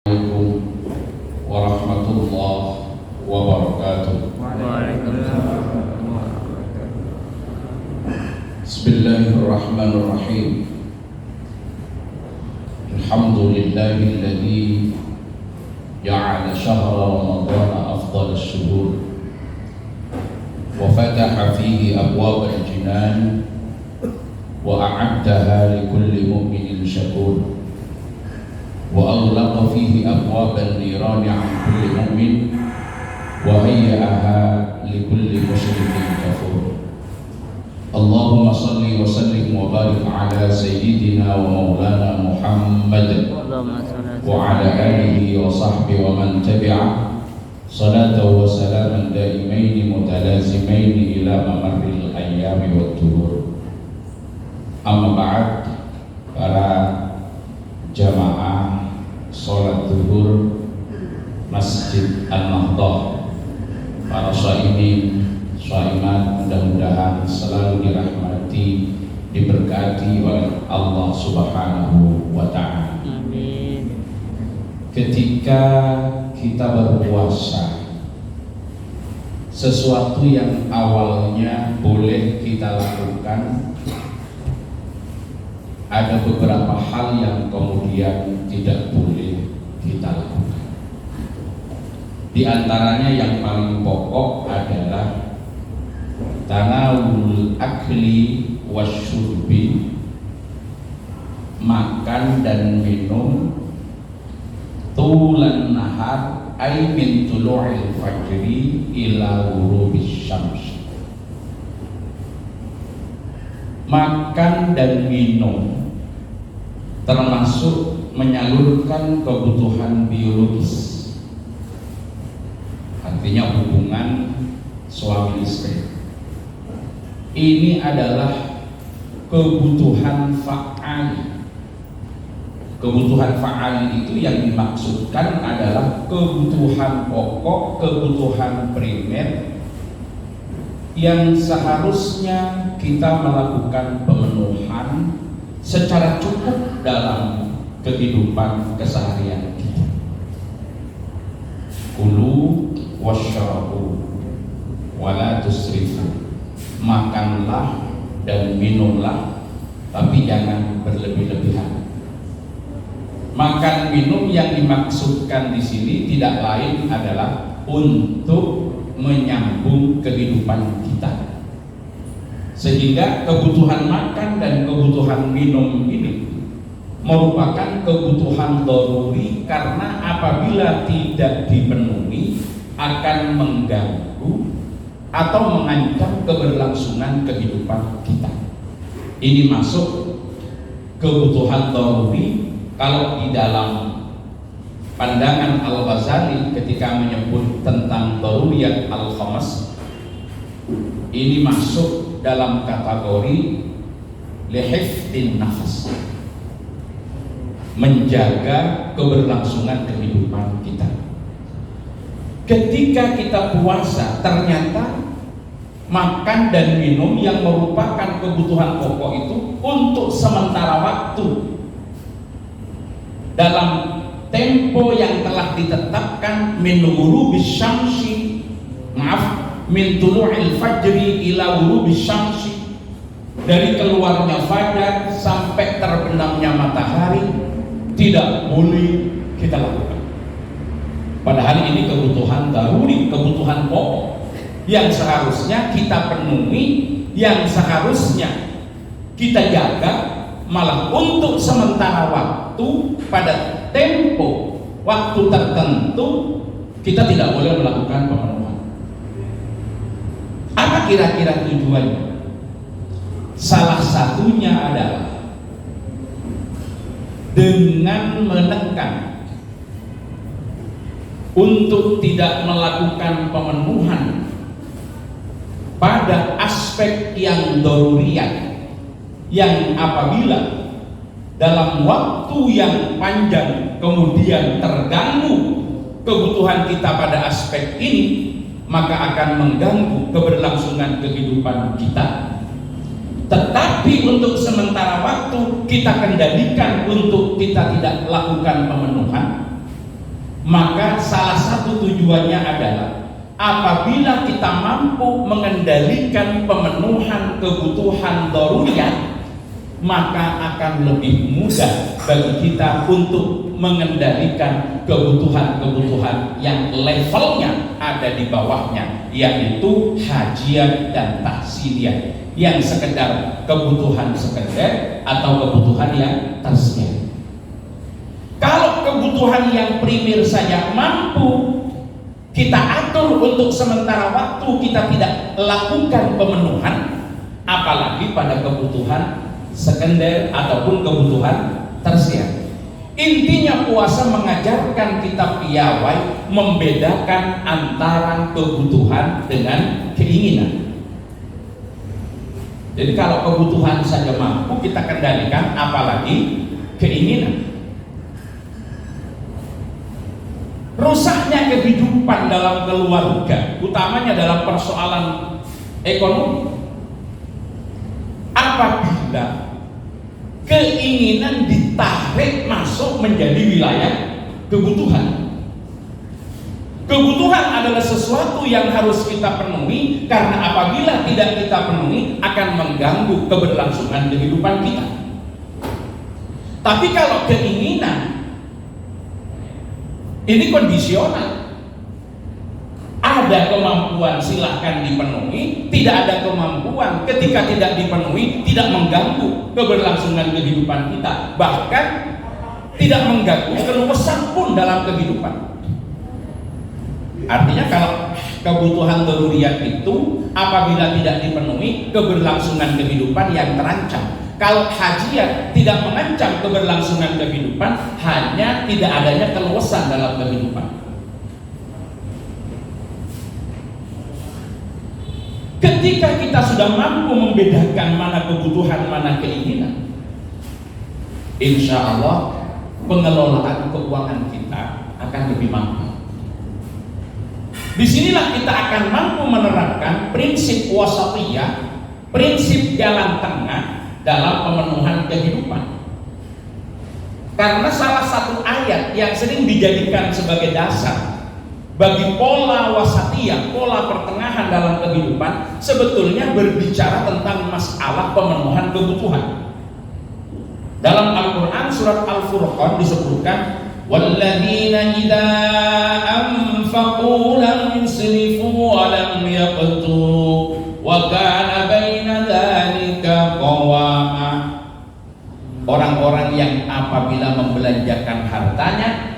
Assalamualaikum warahmatullahi wabarakatuh. Bismillahirrahmanirrahim. Alhamdulillahilladzi ja'ala syahra ramadhana afdhalas syuhur wa fataha fihi abwabal jinan wa a'addaha likulli mu'minin syakur wa aghlaqa fihi abwaban nirani 'an kulli mu'min wa hayya'aha likulli musyrikin kafur. Allahumma salli wa sallim wa barik ala sayyidina wa maulana Muhammad wa ala alihi wa sahbihi wa man tabi'ah salatan wa salaman daimaini mutalazimaini ila mamarril ayyami wad duhur. Amma ba'd, para jamaah sholat zuhur Masjid An-Nahdah, para shaimin, shaimat, mudah-mudahan selalu dirahmati, diberkati oleh Allah Subhanahu wa Ta'ala. Amin. Ketika kita berpuasa, sesuatu yang awalnya boleh kita lakukan, ada beberapa hal yang kemudian tidak boleh kita lakukan. Di antaranya yang paling pokok adalah tanawul akli wasyurbi, makan dan minum tulan nahar ay min tulu'il fajri ila ghurubis syams. Makan dan minum termasuk menyalurkan kebutuhan biologis, artinya hubungan suami istri. Ini adalah kebutuhan fa'al. Kebutuhan fa'al itu yang dimaksudkan adalah kebutuhan pokok, kebutuhan primer yang seharusnya kita melakukan pemenuhan secara cukup dalam kehidupan keseharian kita. Kulu wasyarabu wala tusrifu, makanlah dan minumlah, tapi jangan berlebih-lebihan. Makan minum yang dimaksudkan di sini tidak lain adalah untuk menyambung kehidupan kita, sehingga kebutuhan makan dan kebutuhan minum ini merupakan kebutuhan daruri, karena apabila tidak dipenuhi akan mengganggu atau mengancam keberlangsungan kehidupan kita. Ini masuk kebutuhan daruri. Kalau di dalam pandangan Al-Ghazali ketika menyebut tentang daruriyat al-khamas, ini masuk dalam kategori lihifdin nafas, menjaga keberlangsungan kehidupan kita. Ketika kita puasa, ternyata makan dan minum yang merupakan kebutuhan pokok itu untuk sementara waktu dalam tempo yang telah ditetapkan min ghurubis syamsi, min tulu'il fajri ila ghurubis syamsi, dari keluarnya fajar sampai terbenamnya matahari, tidak boleh kita lakukan. Padahal ini kebutuhan daruri, kebutuhan pokok yang seharusnya kita penuhi, yang seharusnya kita jaga. Malah untuk sementara waktu, pada tempo waktu tertentu, kita tidak boleh melakukan pemenuhan. Apa kira-kira tujuannya? Salah satunya adalah dengan menekan untuk tidak melakukan pemenuhan pada aspek yang daruriyat, yang apabila dalam waktu yang panjang kemudian terganggu kebutuhan kita pada aspek ini, maka akan mengganggu keberlangsungan kehidupan kita. Tetapi untuk sementara waktu kita kendalikan untuk kita tidak lakukan pemenuhan, Maka salah satu tujuannya adalah apabila kita mampu mengendalikan pemenuhan kebutuhan daruriyat, maka akan lebih mudah bagi kita untuk mengendalikan kebutuhan-kebutuhan yang levelnya ada di bawahnya, yaitu hajiat dan tahsiliat, yang sekedar kebutuhan sekunder atau kebutuhan yang tersier. Kalau kebutuhan yang primer saja mampu kita atur untuk sementara waktu, kita tidak lakukan pemenuhan, apalagi pada kebutuhan sekunder ataupun kebutuhan tersier. Intinya puasa mengajarkan kita piawai membedakan antara kebutuhan dengan keinginan. Jadi kalau kebutuhan saja mampu kita kendalikan, apalagi keinginan. Rusaknya kehidupan dalam keluarga, utamanya dalam persoalan ekonomi, apabila keinginan ditarik masuk menjadi wilayah kebutuhan. Kebutuhan adalah sesuatu yang harus kita penuhi, karena apabila tidak kita penuhi akan mengganggu keberlangsungan kehidupan kita. Tapi kalau keinginan ini kondisional, ada kemampuan silahkan dipenuhi, tidak ada kemampuan ketika tidak dipenuhi tidak mengganggu keberlangsungan kehidupan kita, bahkan tidak mengganggu keluasan pun dalam kehidupan. Artinya kalau kebutuhan daruriyat itu apabila tidak dipenuhi, keberlangsungan kehidupan yang terancam. Kalau hajiat tidak mengancam keberlangsungan kehidupan, hanya tidak adanya keluasan dalam kehidupan. Ketika kita sudah mampu membedakan mana kebutuhan, mana keinginan, insya Allah pengelolaan keuangan kita akan lebih mampu. Disinilah kita akan mampu menerapkan prinsip wasatiyah, prinsip jalan tengah dalam pemenuhan kehidupan. Karena salah satu ayat yang sering dijadikan sebagai dasar bagi pola wasatiyah, pola pertengahan dalam kehidupan, sebetulnya berbicara tentang masalah pemenuhan kebutuhan. Dalam Al-Quran surat Al-Furqan disebutkan, walladzina idza anfaqu lam yusrifu wa lam yaqtu wa kana baina dzalika qawama. Orang-orang yang apabila membelanjakan hartanya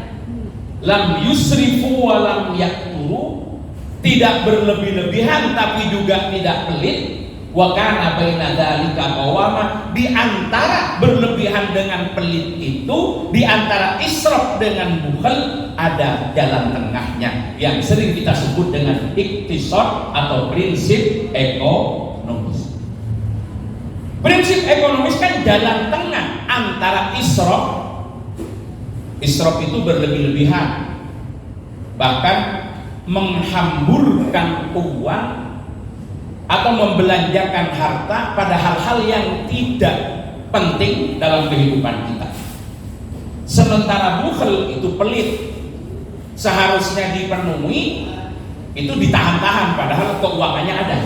lam yusrifu wa lam yaqturu, tidak berlebih-lebihan tapi juga tidak pelit, wa kana baina dzalika qawama, di antara berlebihan dengan pelit itu, di antara israf dengan bukhal ada jalan tengahnya yang sering kita sebut dengan iktisad atau prinsip ekonomis. Prinsip ekonomis kan jalan tengah antara israf itu berlebih-lebihan, bahkan menghamburkan uang atau membelanjakan harta pada hal-hal yang tidak penting dalam kehidupan kita. Sementara bukhal itu pelit, seharusnya dipenuhi, itu ditahan-tahan padahal keuangannya ada.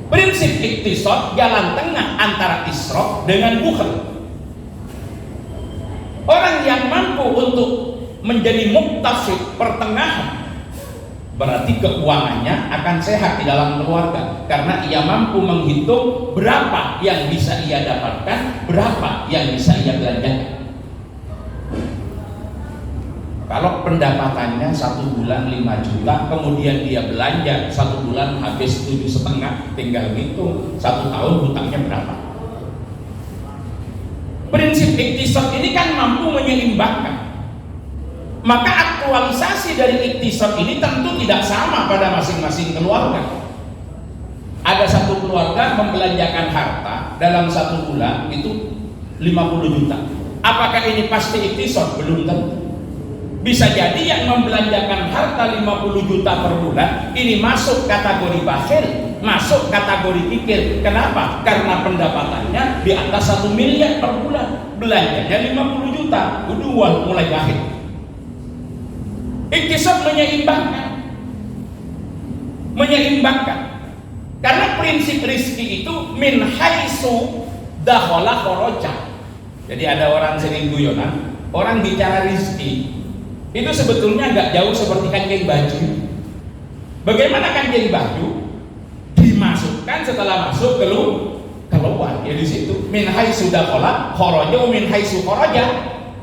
Prinsip iktisad jalan tengah antara israf dengan bukhal. Orang yang mampu untuk menjadi muktasid, pertengahan, berarti keuangannya akan sehat di dalam keluarga, karena ia mampu menghitung berapa yang bisa ia dapatkan, berapa yang bisa ia belanjakan. Kalau pendapatannya 1 bulan 5 juta, kemudian dia belanja 1 bulan habis 7,5, tinggal hitung 1 tahun hutangnya berapa. Prinsip iktisad ini kan mampu menyeimbangkan. Maka aktualisasi dari iktisad ini tentu tidak sama pada masing-masing keluarga. Ada satu keluarga membelanjakan harta dalam 1 bulan itu 50 juta. Apakah ini pasti iktisad? Belum tentu. Bisa jadi yang membelanjakan harta 50 juta per bulan ini masuk kategori bakhil, masuk kategori kikir. Kenapa? Karena pendapatannya di atas 1 miliar per bulan, belanjanya 50 juta, udah mulai bakhil. Iktisad menyeimbangkan. Karena prinsip rizki itu min haitsu dakhala kharaja. Jadi ada orang sering guyonan, orang bicara rizki itu sebetulnya nggak jauh seperti kancing baju. Bagaimana kancing baju dimasukkan, setelah masuk keluar, ya di situ min haitsu dakhala kharaja, min haitsu kharaja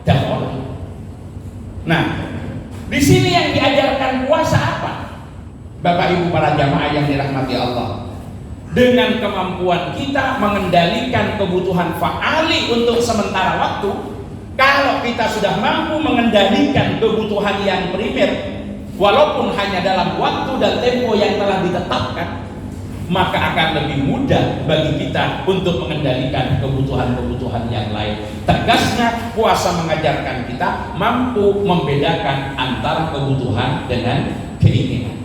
dakhala. Nah, di sini yang diajarkan puasa apa? Bapak Ibu para jamaah yang dirahmati Allah, dengan kemampuan kita mengendalikan kebutuhan fa'ali untuk sementara waktu, kalau kita sudah mampu mengendalikan kebutuhan yang primer walaupun hanya dalam waktu dan tempo yang telah ditetapkan, maka akan lebih mudah bagi kita untuk mengendalikan kebutuhan-kebutuhan yang lain. Tegasnya, puasa mengajarkan kita mampu membedakan antara kebutuhan dengan keinginan.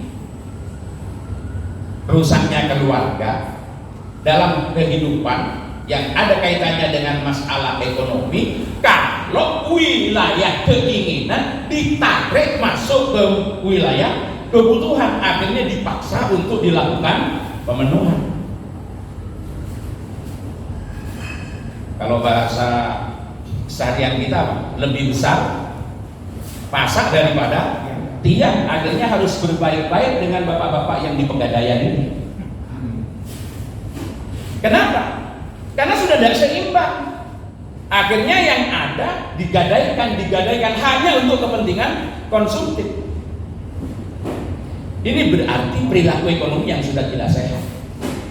Rusaknya keluarga dalam kehidupan yang ada kaitannya dengan masalah ekonomi, kalau wilayah keinginan ditarik masuk ke wilayah kebutuhan, akhirnya dipaksa untuk dilakukan pemenuhan. Kalau bahasa seharian kita lebih besar pasak daripada tiang, akhirnya harus berbaik-baik dengan bapak-bapak yang di Pegadaian ini. Kenapa? Karena sudah tidak seimbang. Akhirnya yang ada digadaikan hanya untuk kepentingan konsumtif. Ini berarti perilaku ekonomi yang sudah tidak sehat.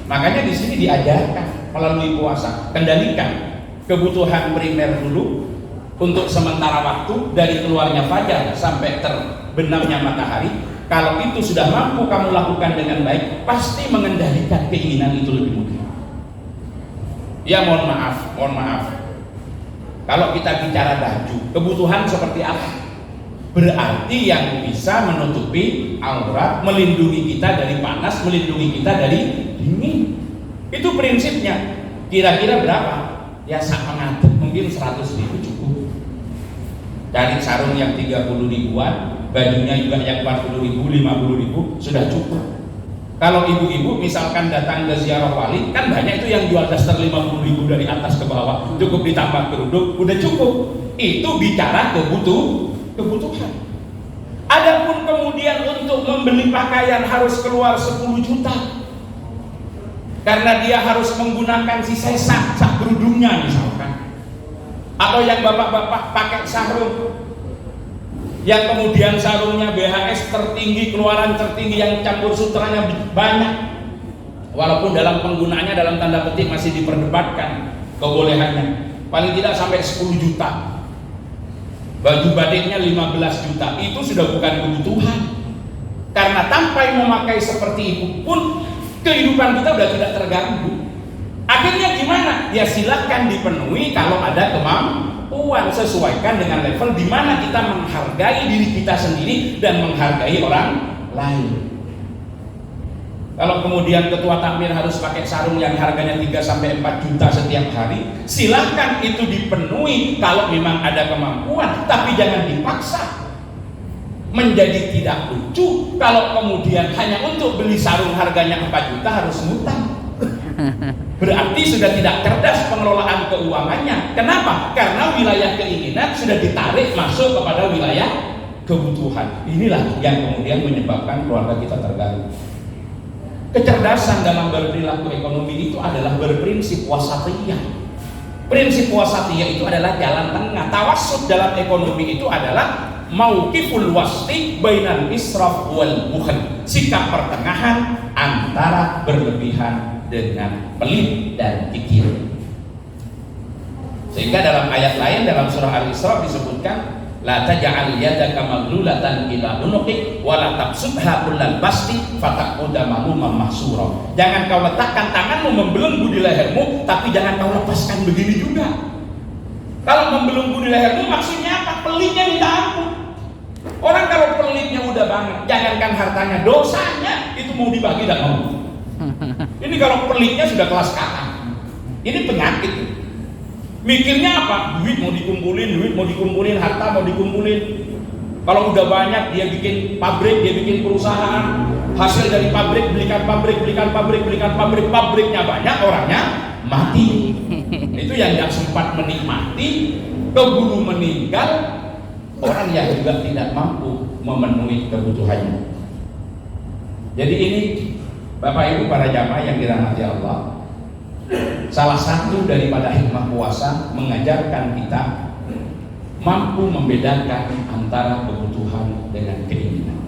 Makanya di sini diajarkan melalui puasa, kendalikan kebutuhan primer dulu untuk sementara waktu, dari keluarnya fajar sampai terbenamnya matahari. Kalau itu sudah mampu kamu lakukan dengan baik, pasti mengendalikan keinginan itu lebih mudah. Ya mohon maaf. Kalau kita bicara baju, kebutuhan seperti apa? Berarti yang bisa menutupi aurat, melindungi kita dari panas, melindungi kita dari dingin. Itu prinsipnya. Kira-kira berapa? Ya sangat mungkin 100.000 cukup. Cari sarung yang 30 ribuan, bajunya juga yang 40.000, 50.000 sudah cukup. Kalau ibu-ibu misalkan datang ke ziarah wali, kan banyak itu yang jual daster 50.000 dari atas ke bawah, cukup ditambah kerudung, udah cukup. Itu bicara kebutuhan. Adapun kemudian untuk membeli pakaian harus keluar 10 juta karena dia harus menggunakan si sesak sak kerudungnya misalkan, atau yang bapak-bapak pakai sarung yang kemudian sarungnya BHS tertinggi, keluaran tertinggi, yang campur sutranya banyak, walaupun dalam penggunaannya dalam tanda petik masih diperdebatkan kebolehannya, paling tidak sampai 10 juta. Baju batiknya 15 juta, itu sudah bukan kebutuhan. Karena tanpa memakai seperti itu pun kehidupan kita sudah tidak terganggu. Akhirnya gimana? Ya silahkan dipenuhi kalau ada kemampuan, sesuaikan dengan level di mana kita menghargai diri kita sendiri dan menghargai orang lain. Kalau kemudian ketua takmir harus pakai sarung yang harganya 3-4 juta setiap hari, silahkan itu dipenuhi kalau memang ada kemampuan, tapi jangan dipaksa. Menjadi tidak lucu kalau kemudian hanya untuk beli sarung harganya 4 juta harus ngutang. Berarti sudah tidak cerdas pengelolaan keuangannya. Kenapa? Karena wilayah keinginan sudah ditarik masuk kepada wilayah kebutuhan. Inilah yang kemudian menyebabkan keluarga kita terganggu. Kecerdasan dalam berperilaku ekonomi itu adalah berprinsip wasatiyah. Prinsip wasatiyah itu adalah jalan tengah. Tawassut dalam ekonomi itu adalah mauqiful wasti bainal israf wal bukhl. Sikap pertengahan antara berlebihan dengan pelit dan kikir. Sehingga dalam ayat lain dalam surah Al-Isra disebutkan la taj'al yadaka maghlulatan ila unuqik wa la tabsutha kullal basti fataquda maluman mahsura. Jangan kau letakkan tanganmu membelenggu di lehermu, tapi jangan kau lepaskan begini juga. Kalau membelenggu di lehermu maksudnya apa? Pelitnya minta ampun. Orang kalau pelitnya udah banget, jangankan hartanya, dosanya itu mau dibagi dan mau. Ini kalau pelitnya sudah kelas kakak. Ini penyakit. Mikirnya apa? Duit mau dikumpulin, harta mau dikumpulin. Kalau udah banyak dia bikin pabrik, dia bikin perusahaan, hasil dari pabrik belikan pabrik, pabriknya banyak, orangnya mati. Itu yang nggak sempat menikmati, keburu meninggal, orang yang juga tidak mampu memenuhi kebutuhannya. Jadi ini Bapak Ibu para jamaah yang dirahmati Allah, salah satu daripada hikmah puasa mengajarkan kita mampu membedakan antara kebutuhan dengan keinginan.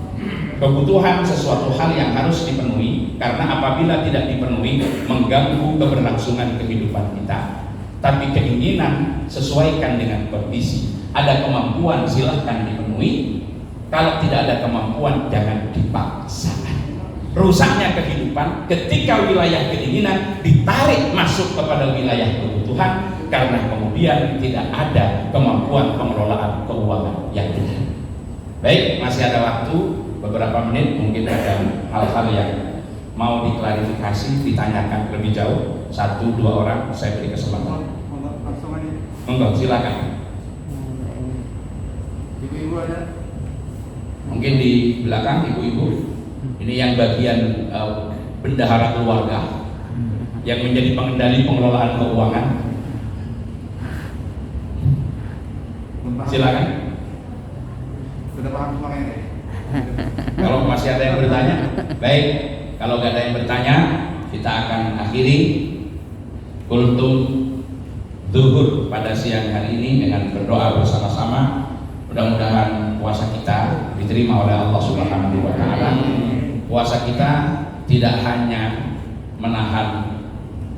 Kebutuhan sesuatu hal yang harus dipenuhi, karena apabila tidak dipenuhi mengganggu keberlangsungan kehidupan kita. Tapi keinginan sesuaikan dengan kondisi. Ada kemampuan silahkan dipenuhi, kalau tidak ada kemampuan jangan dipaksakan. Rusaknya kehidupan ketika wilayah keinginan ditarik masuk kepada wilayah kebutuhan, karena kemudian tidak ada kemampuan pengelolaan keuangan yang benar. Baik, masih ada waktu beberapa menit, mungkin ada hal-hal yang mau diklarifikasi, ditanyakan lebih jauh. 1-2 orang saya beri kesempatan. Monggo, silakan. Ibu-ibu ada? Mungkin di belakang ibu-ibu. Ini yang bagian bendahara keluarga yang menjadi pengendali pengelolaan keuangan. Silakan. Sudah paham semuanya? Kalau masih ada yang bertanya, baik. Kalau nggak ada yang bertanya, kita akan akhiri kultum zuhur pada siang hari ini dengan berdoa bersama-sama. Mudah-mudahan puasa kita diterima oleh Allah Subhanahu wa Ta'ala. Puasa kita tidak hanya menahan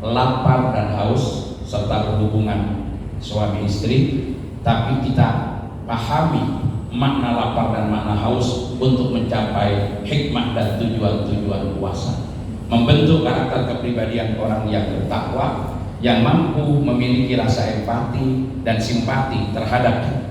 lapar dan haus serta berhubungan suami istri, tapi kita pahami makna lapar dan makna haus untuk mencapai hikmah dan tujuan-tujuan puasa. Membentuk karakter kepribadian orang yang bertakwa, yang mampu memiliki rasa empati dan simpati terhadap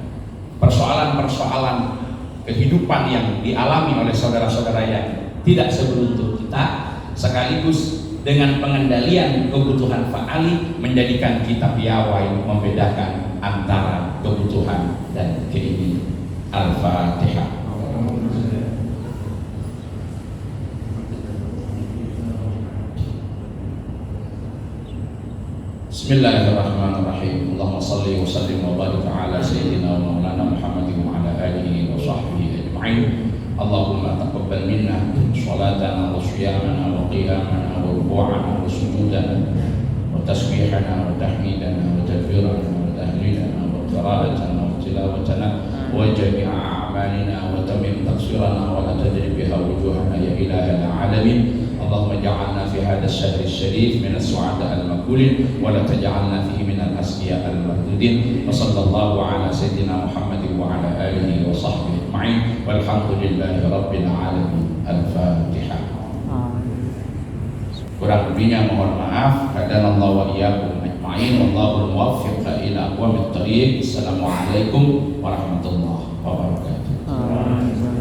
persoalan-persoalan kehidupan yang dialami oleh saudara-saudara yang tidak seberuntung kita, sekaligus dengan pengendalian kebutuhan fa'ali menjadikan kita piawai membedakan antara kebutuhan dan keinginan. Al-Fatihah. Bismillahirrahmanirrahim. Allahumma salli wa sallim wa barik ala sayyidina wa maulana Muhammadin wa ala alihi wa sahbihi ajma'in. Allahumma taqabbal minna salatana wa siyamana wa qiyamana wa ruku'ana wa sujudana wa tasbihana wa tahmidana wa takbirana wa tahlilana wa qira'atana wa tilawatana wa jami'a a'malina wa tamim taqsirana wa la tajri biha wujuhana ya ilahal alamin. اللهم اجعلنا في هذا الشهر الشريف من السعداء المقبولين ولا تجعلنا فيه من الأشقياء المردودين وصلى الله على سيدنا محمد وعلى آله وصحبه أجمعين والحمد لله رب العالمين. الفاتحة. Kurang lebihnya mohon maaf. Hadanallahu wa iyyakum ajma'in. Wallahul muwaffiq ila aqwamit thariq. Assalamualaikum warahmatullahi wabarakatuh.